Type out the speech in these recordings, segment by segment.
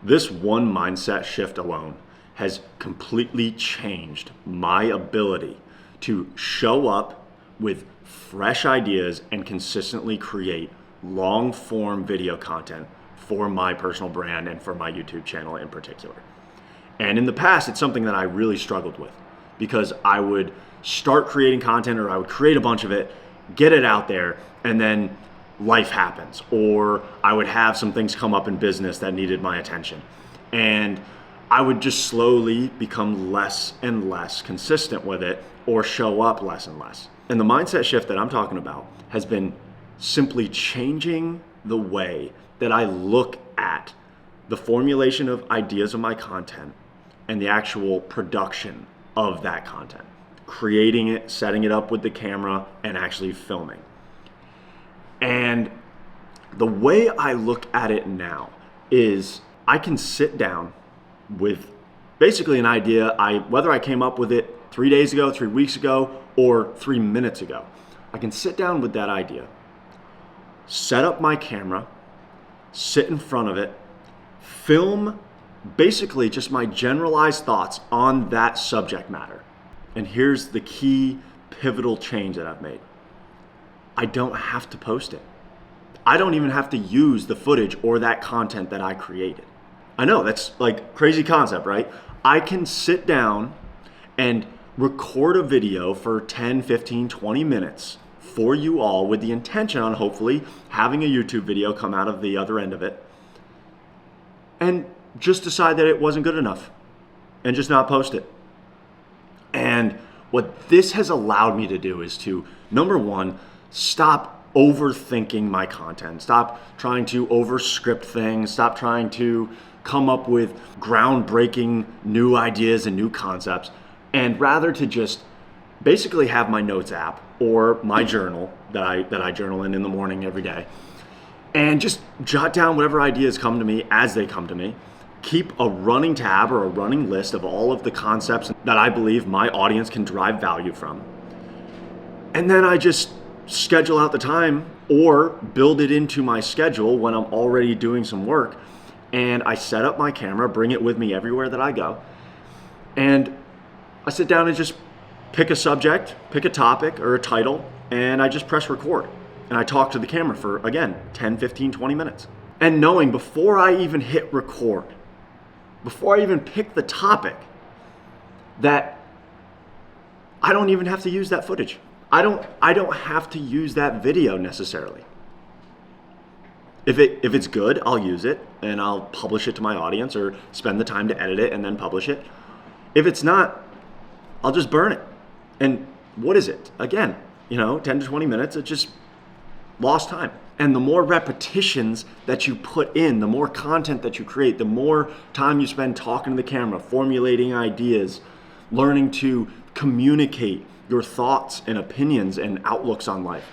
This one mindset shift alone has completely changed my ability to show up with fresh ideas and consistently create long form video content for my personal brand and for my YouTube channel in particular. And in the past, it's something that I really struggled with because I would start creating content, or I would create a bunch of it, get it out there, and then life happens, or I would have some things come up in business that needed my attention. And I would just slowly become less and less consistent with it, or show up less and less. And the mindset shift that I'm talking about has been simply changing the way that I look at the formulation of ideas of my content and the actual production of that content. Creating it, setting it up with the camera, and actually filming. And the way I look at it now is I can sit down with basically an idea, whether I came up with it 3 days ago, 3 weeks ago, or 3 minutes ago. I can sit down with that idea, set up my camera, sit in front of it, film basically just my generalized thoughts on that subject matter. And here's the key pivotal change that I've made. I don't have to post it. I don't even have to use the footage or that content that I created. I know that's like crazy concept, right? I can sit down and record a video for 10, 15, 20 minutes for you all with the intention on hopefully having a YouTube video come out of the other end of it, and just decide that it wasn't good enough and just not post it. And what this has allowed me to do is to, number one, stop overthinking my content, stop trying to overscript things, stop trying to come up with groundbreaking new ideas and new concepts, and rather to just basically have my notes app or my journal that I journal in the morning every day, and just jot down whatever ideas come to me as they come to me. Keep a running tab or a running list of all of the concepts that I believe my audience can derive value from. And then I just schedule out the time or build it into my schedule when I'm already doing some work. And I set up my camera, bring it with me everywhere that I go. And I sit down and just pick a subject, pick a topic or a title, and I just press record. And I talk to the camera for, again, 10, 15, 20 minutes. And knowing before I even hit record, before I even pick the topic, that I don't even have to use that footage. I don't have to use that video necessarily. If it's good, I'll use it and I'll publish it to my audience or spend the time to edit it and then publish it. If it's not, I'll just burn it. And what is it? Again, 10 to 20 minutes, it's just lost time. And the more repetitions that you put in, the more content that you create, the more time you spend talking to the camera, formulating ideas, learning to communicate your thoughts and opinions and outlooks on life.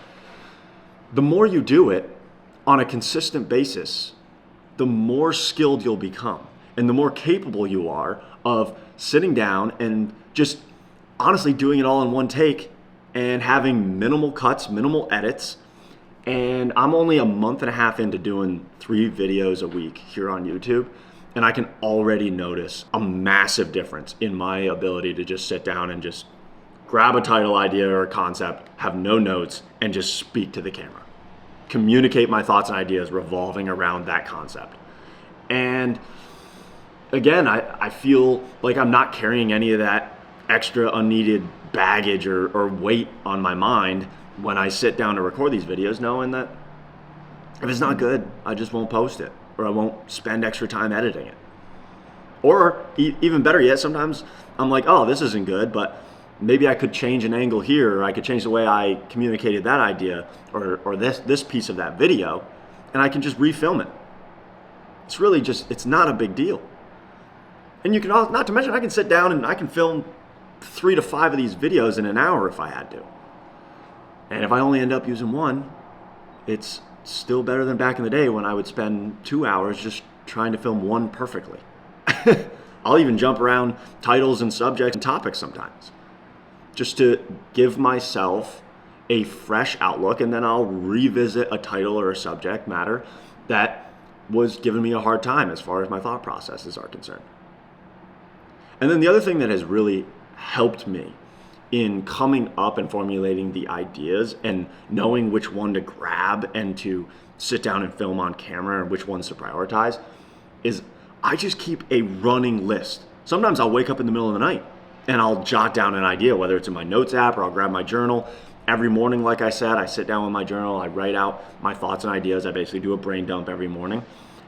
The more you do it on a consistent basis, the more skilled you'll become and the more capable you are of sitting down and just honestly doing it all in one take and having minimal cuts, minimal edits. And I'm only a month and a half into doing 3 videos a week here on YouTube, and I can already notice a massive difference in my ability to just sit down and just grab a title idea or a concept, have no notes, and just speak to the camera. Communicate my thoughts and ideas revolving around that concept. And again, I feel like I'm not carrying any of that extra unneeded baggage or weight on my mind when I sit down to record these videos, knowing that if it's not good, I just won't post it, or I won't spend extra time editing it. Or even better yet, sometimes I'm like, oh, this isn't good, but maybe I could change an angle here, or I could change the way I communicated that idea, or this piece of that video, and I can just refilm it. It's really it's not a big deal. And you can also, not to mention, I can sit down and I can film 3 to 5 of these videos in an hour if I had to. And if I only end up using one, it's still better than back in the day when I would spend 2 hours just trying to film one perfectly. I'll even jump around titles and subjects and topics sometimes, just to give myself a fresh outlook, and then I'll revisit a title or a subject matter that was giving me a hard time as far as my thought processes are concerned. And then the other thing that has really helped me in coming up and formulating the ideas and knowing which one to grab and to sit down and film on camera and which ones to prioritize is I just keep a running list. Sometimes I'll wake up in the middle of the night and I'll jot down an idea, whether it's in my notes app or I'll grab my journal. Every morning, like I said, I sit down with my journal, I write out my thoughts and ideas. I basically do a brain dump every morning.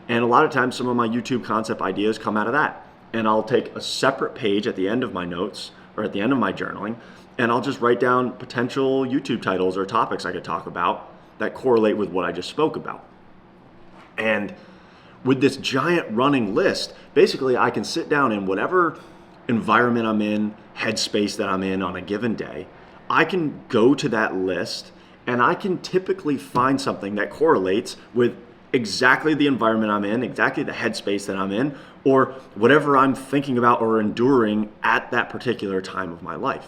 And a lot of times some of my YouTube concept ideas come out of that. And I'll take a separate page at the end of my notes or at the end of my journaling, and I'll just write down potential YouTube titles or topics I could talk about that correlate with what I just spoke about. And with this giant running list, basically I can sit down in whatever environment I'm in, headspace that I'm in on a given day. I can go to that list and I can typically find something that correlates with exactly the environment I'm in, exactly the headspace that I'm in, or whatever I'm thinking about or enduring at that particular time of my life.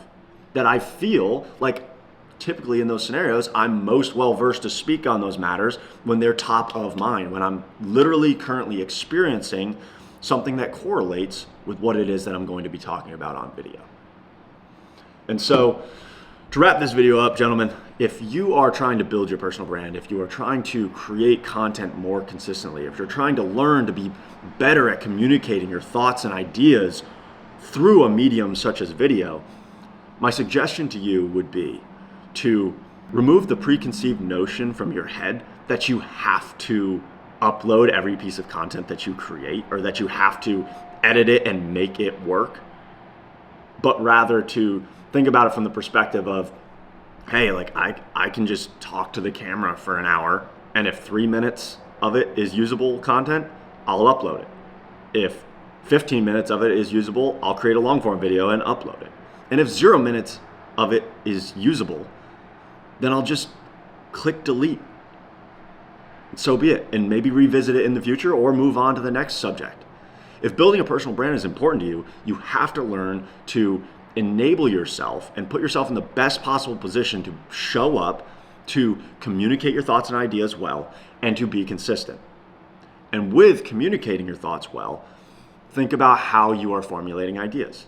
That I feel like typically in those scenarios, I'm most well versed to speak on those matters when they're top of mind, when I'm literally currently experiencing something that correlates with what it is that I'm going to be talking about on video. And so, to wrap this video up, gentlemen, if you are trying to build your personal brand, if you are trying to create content more consistently, if you're trying to learn to be better at communicating your thoughts and ideas through a medium such as video, my suggestion to you would be to remove the preconceived notion from your head that you have to upload every piece of content that you create or that you have to edit it and make it work, but rather to think about it from the perspective of, hey, like I can just talk to the camera for an hour, and if 3 minutes of it is usable content, I'll upload it. If 15 minutes of it is usable, I'll create a long form video and upload it. And if 0 minutes of it is usable, then I'll just click delete. So be it, and maybe revisit it in the future or move on to the next subject. If building a personal brand is important to you, you have to learn to enable yourself and put yourself in the best possible position to show up, to communicate your thoughts and ideas well, and to be consistent. And with communicating your thoughts well, think about how you are formulating ideas.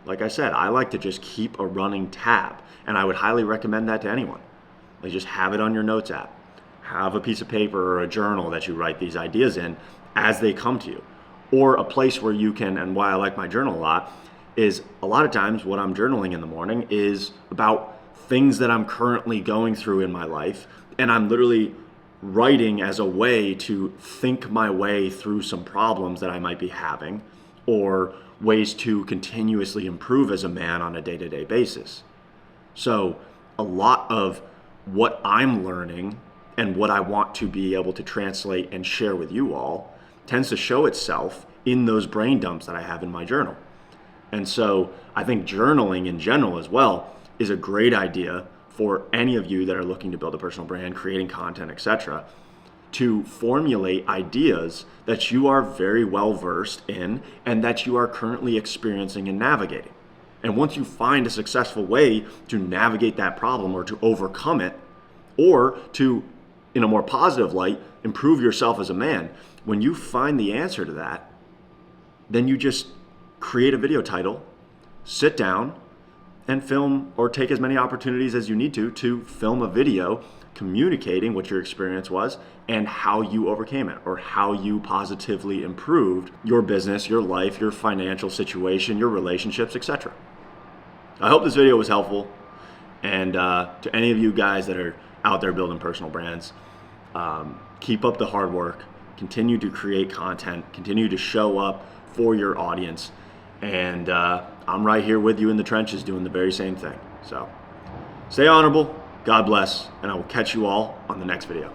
Like I said, I like to just keep a running tab, and I would highly recommend that to anyone. Like, just have it on your notes app. Have a piece of paper or a journal that you write these ideas in as they come to you. Or a place where you can, and why I like my journal a lot, is a lot of times what I'm journaling in the morning is about things that I'm currently going through in my life, and I'm literally writing as a way to think my way through some problems that I might be having, or ways to continuously improve as a man on a day-to-day basis. So a lot of what I'm learning and what I want to be able to translate and share with you all tends to show itself in those brain dumps that I have in my journal. And so I think journaling in general as well is a great idea for any of you that are looking to build a personal brand, creating content, etc., to formulate ideas that you are very well versed in and that you are currently experiencing and navigating. And once you find a successful way to navigate that problem or to overcome it, or to, in a more positive light, improve yourself as a man, when you find the answer to that, then you just create a video title, sit down, and film or take as many opportunities as you need to film a video communicating what your experience was and how you overcame it, or how you positively improved your business, your life, your financial situation, your relationships, etc. I hope this video was helpful. And to any of you guys that are out there building personal brands, keep up the hard work, continue to create content, continue to show up for your audience. And I'm right here with you in the trenches doing the very same thing. So stay honorable, God bless, and I will catch you all on the next video.